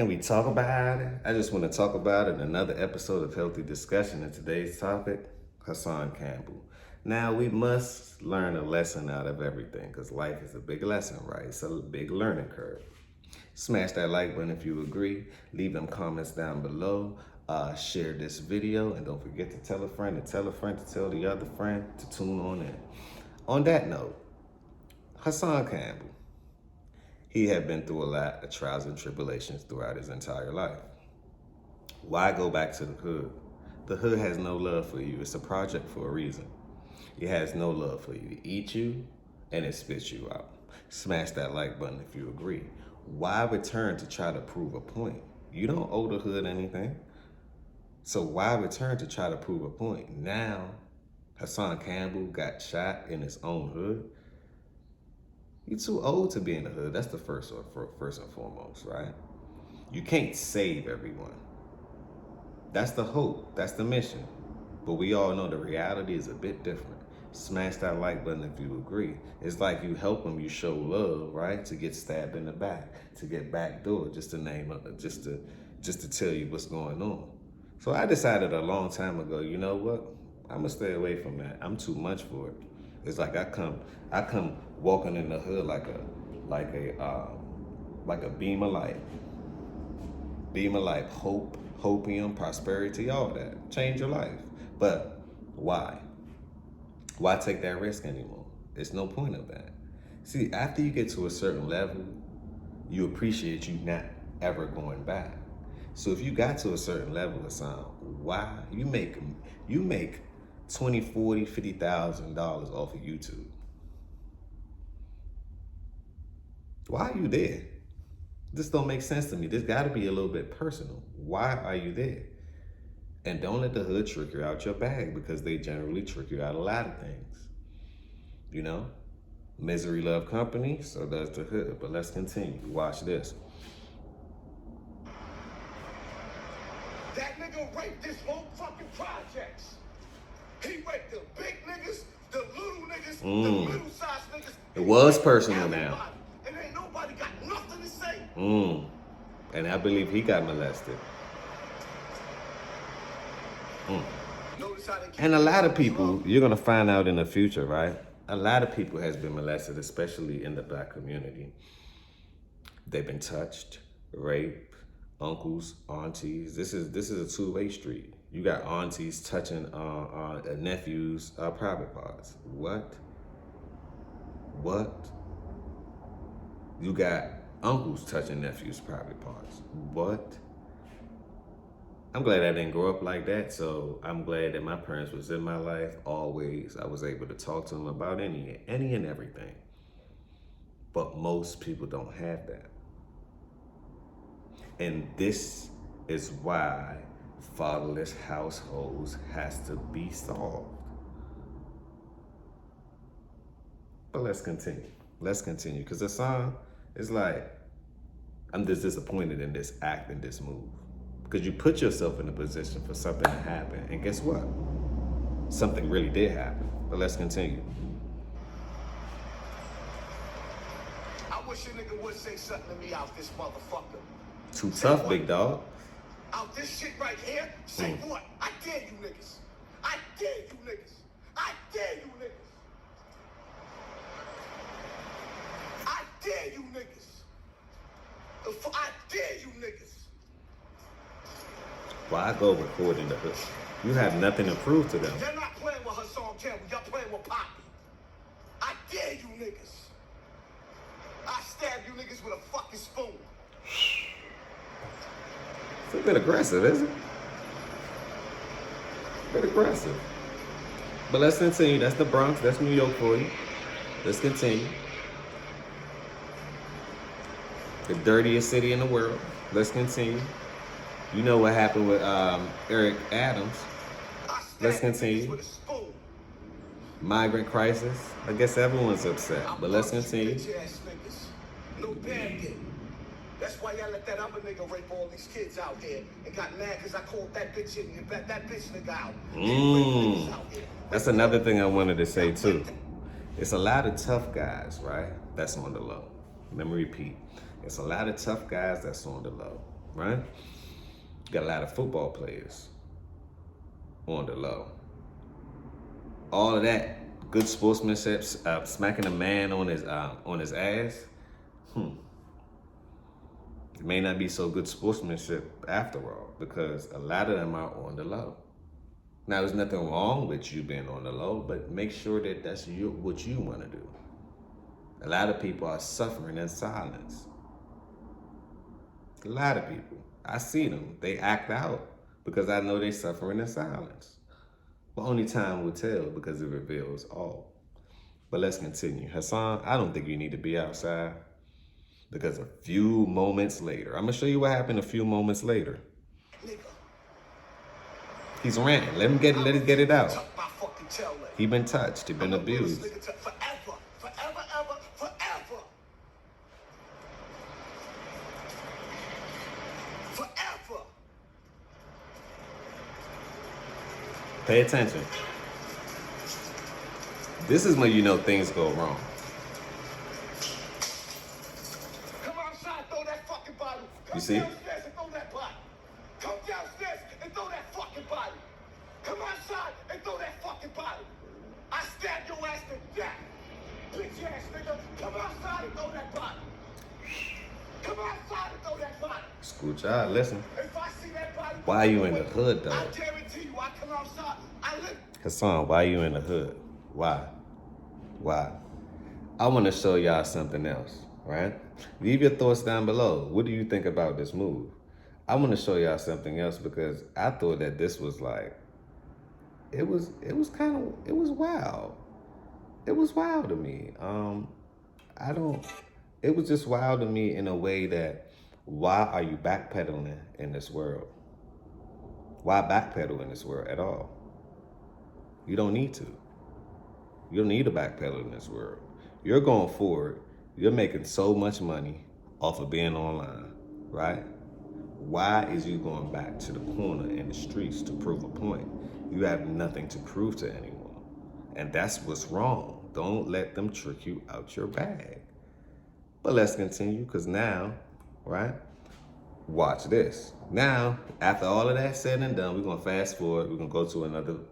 Can we talk about it? I just want to talk about it. Another episode of Healthy Discussion. And today's topic, Hassan Campbell. Now, we must learn a lesson out of everything because life is a big lesson, right? It's a big learning curve. Smash that like button if you agree. Leave them comments down below. Share this video. And don't forget to tell a friend to tell a friend to tell the other friend to tune on in. On that note, Hassan Campbell. He had been through a lot of trials and tribulations throughout his entire life. Why go back to the hood? The hood has no love for you. It's a project for a reason. It has no love for you. It eats you and it spits you out. Smash that like button if you agree. Why return to try to prove a point? You don't owe the hood anything. So why return to try to prove a point? Now, Hassan Campbell got shot in his own hood. You're too old to be in the hood. That's the first and foremost, right? You can't save everyone. That's the hope. That's the mission. But we all know the reality is a bit different. Smash that like button if you agree. It's like you help them, you show love, right? To get stabbed in the back, to get backdoor, just to tell you what's going on. So I decided a long time ago, you know what? I'm gonna stay away from that. I'm too much for it. It's like I come walking in the hood like a beam of light. Beam of light, hope, hopium, prosperity, all that. Change your life. But why? Why take that risk anymore? There's no point of that. See, after you get to a certain level, you appreciate you not ever going back. So if you got to a certain level of sound, why you make $20,000, $40,000, $50,000 off of YouTube? Why are you there? This don't make sense to me. This got to be a little bit personal. Why are you there? And don't let the hood trick you out your bag because they generally trick you out a lot of things. You know? Misery love company, so does the hood. But let's continue. Watch this. That nigga raped this whole fucking projects. He raped the big niggas, the little niggas, the middle-sized niggas. It was personal now. And ain't nobody got nothing to say. And I believe he got molested. And a lot of people, you're gonna find out in the future, right? A lot of people has been molested, especially in the Black community. They've been touched, raped, uncles, aunties. This is a two-way street. You got aunties touching nephews' private parts. What? You got uncles touching nephews' private parts. What? I'm glad I didn't grow up like that, so I'm glad that my parents was in my life always. I was able to talk to them about any and everything. But most people don't have that. And this is why fatherless households has to be solved. But let's continue. Because Hassan is like, I'm just disappointed in this act and this move. Because you put yourself in a position for something to happen. And guess what? Something really did happen. But let's continue. I wish a nigga would say something to me out this motherfucker. Too tough, big dog. Out this shit right here, say what? I dare you niggas. I dare you niggas. I dare you niggas. I dare you niggas. I dare you niggas. Why go record in the hood? You have nothing to prove to them. You're not playing with Hassan Campbell. You're playing with Poppy. I dare you niggas. I stab you niggas with a fucking spoon. It's a bit aggressive, isn't it? A bit aggressive. But let's continue. That's the Bronx. That's New York for you. Let's continue. The dirtiest city in the world. Let's continue. You know what happened with Eric Adams. Let's continue. Migrant crisis. I guess everyone's upset, but let's continue. No bandit. That's why y'all let that other nigga rape all these kids out here and got mad because I called that bitch nigga out. That's another thing I wanted to say too. It's a lot of tough guys, right? That's on the low. Let me repeat. It's a lot of tough guys that's on the low. right? Got a lot of football players on the low. All of that good sportsmanship, smacking a man on his ass. It may not be so good sportsmanship after all, because a lot of them are on the low. Now, there's nothing wrong with you being on the low, but make sure that that's what you want to do. A lot of people are suffering in silence. A lot of people. I see them. They act out because I know they're suffering in silence. But only time will tell because it reveals all. But let's continue. Hassan, I don't think you need to be outside because a few moments later, I'm going to show you what happened a few moments later. He's ranting. Let him get it out. He been touched. He been abused. Forever, ever, forever. Forever. Pay attention. This is when you know things go wrong. Come outside, throw that fucking bottle. You see? Downstairs and throw that bottle. Come downstairs and throw that fucking bottle. Come outside and throw that fucking bottle. I stab your ass to death. Bitch ass nigga. Come outside and throw that bottle. Come outside and throw that bottle. School child, listen. If I see that bottle, Why are you in the hood, though? I guarantee you, I come outside. I live. Hassan, why are you in the hood? Why? I want to show y'all something else, right? Leave your thoughts down below. What do you think about this move? I want to show y'all something else because I thought that this was like, it was wild. It was wild to me. It was just wild to me in a way that, why are you backpedaling in this world? Why backpedal in this world at all? You don't need to. You don't need to backpedal in this world. You're going forward. You're making so much money off of being online, right? Why is you going back to the corner in the streets to prove a point? You have nothing to prove to anyone. And that's what's wrong. Don't let them trick you out your bag. But let's continue, because now, right? Watch this. Now, after all of that said and done, we're going to fast forward. We're going to go to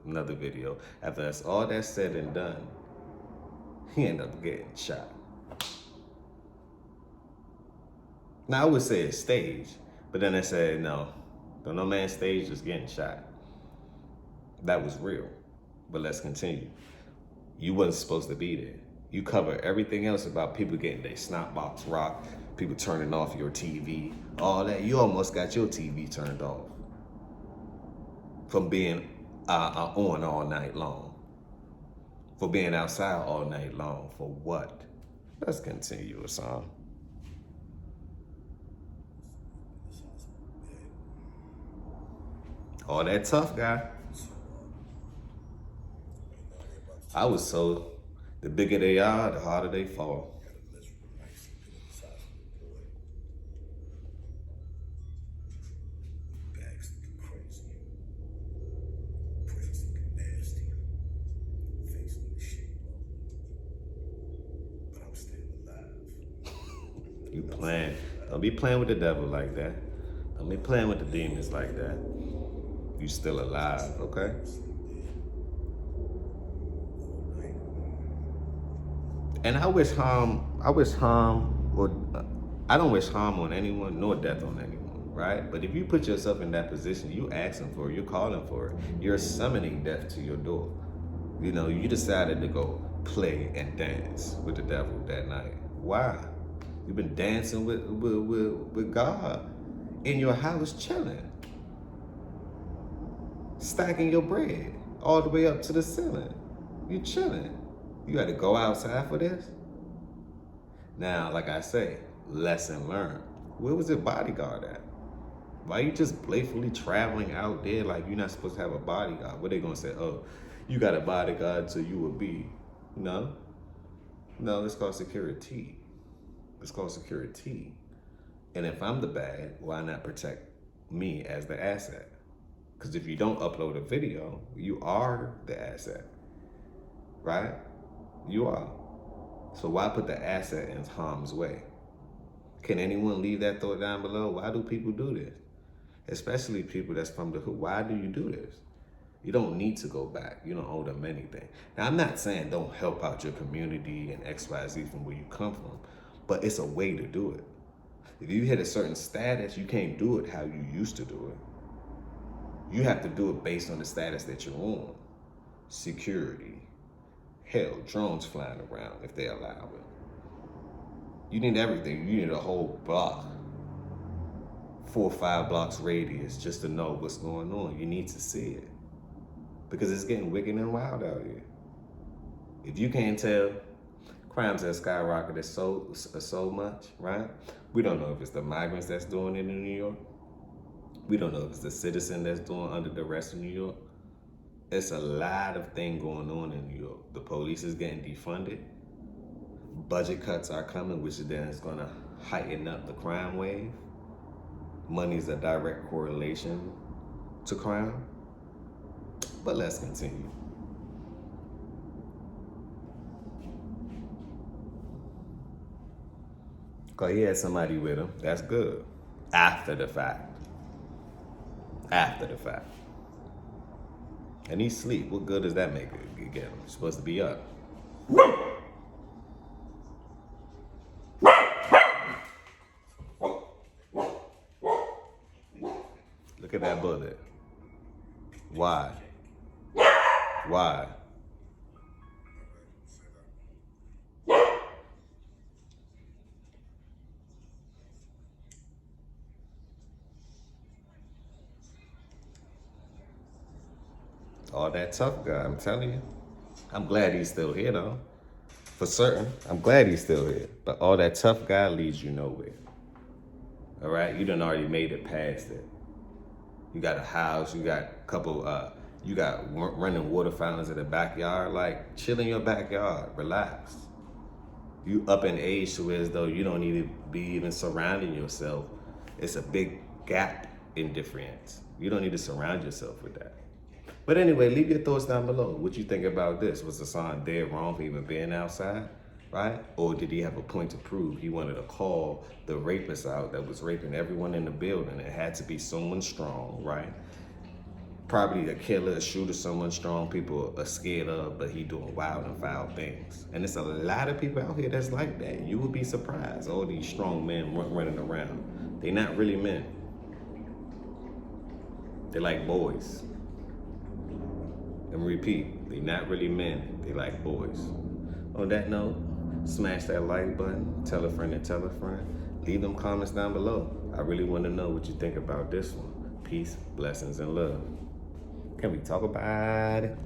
another video. After that's all that said and done, he ended up getting shot. Now, I would say it's staged, but then they said, no man's stage is getting shot. That was real. But let's continue. You wasn't supposed to be there. You cover everything else about people getting their snot box rocked, people turning off your TV, all that. You almost got your TV turned off from being on all night long, for being outside all night long. For what? Let's continue, Hassan. Oh, that tough guy. I was so, the bigger they are, the harder they fall. You playing. Don't be playing with the devil like that. Don't be playing with the demons like that. You still alive, okay? And I don't wish harm on anyone, nor death on anyone, right? But if you put yourself in that position, you asking for it, you're calling for it, you're summoning death to your door. You know, you decided to go play and dance with the devil that night. Why? You've been dancing with God in your house, chilling, stacking your bread all the way up to the ceiling. You chilling. You got to go outside for this? Now, like I say, lesson learned. Where was your bodyguard at? Why you just blatantly traveling out there like you're not supposed to have a bodyguard? What they gonna say? Oh, you got a bodyguard till you a B. No, it's called security. It's called security. And if I'm the bad, why not protect me as the asset? Because if you don't upload a video, you are the asset, right? You are. So why put the asset in harm's way? Can anyone leave that thought down below? Why do people do this? Especially people that's from the hood. Why do you do this? You don't need to go back. You don't owe them anything. Now, I'm not saying don't help out your community and XYZ from where you come from, but it's a way to do it. If you hit a certain status, you can't do it how you used to do it. You have to do it based on the status that you're on. Security. Hell, drones flying around if they allow it. You need everything. You need a whole block. 4 or 5 blocks radius just to know what's going on. You need to see it. Because it's getting wicked and wild out here. If you can't tell, crimes have skyrocketed so much, right? We don't know if it's the migrants that's doing it in New York. We don't know if it's the citizen that's doing under the rest of New York. It's a lot of things going on in New York. The police is getting defunded. Budget cuts are coming, which then is going to heighten up the crime wave. Money is a direct correlation to crime. But let's continue. Because he had somebody with him. That's good. After the fact. After the fact. And he sleep. What good does that make it get him? He's supposed to be up. Look at that bullet. Why? Why? All that tough guy, I'm telling you. I'm glad he's still here though. For certain, I'm glad he's still here. But all that tough guy leads you nowhere. All right, you done already made it past it. You got a house, you got a couple, you got running water fountains in the backyard. Like, chill in your backyard, relax. You up in age to where as though you don't need to be even surrounding yourself. It's a big gap in difference. You don't need to surround yourself with that. But anyway, leave your thoughts down below. What you think about this? Was Hassan dead wrong for even being outside, right? Or did he have a point to prove? He wanted to call the rapist out that was raping everyone in the building. It had to be someone strong, right? Probably a killer, a shooter, someone strong people are scared of, but he doing wild and foul things. And it's a lot of people out here that's like that. You would be surprised. All these strong men running around. They're not really men. They're like boys. And repeat, they're not really men. They like boys. On that note, smash that like button, tell a friend and tell a friend. Leave them comments down below. I really want to know what you think about this one. Peace, blessings, and love. Can we talk about it?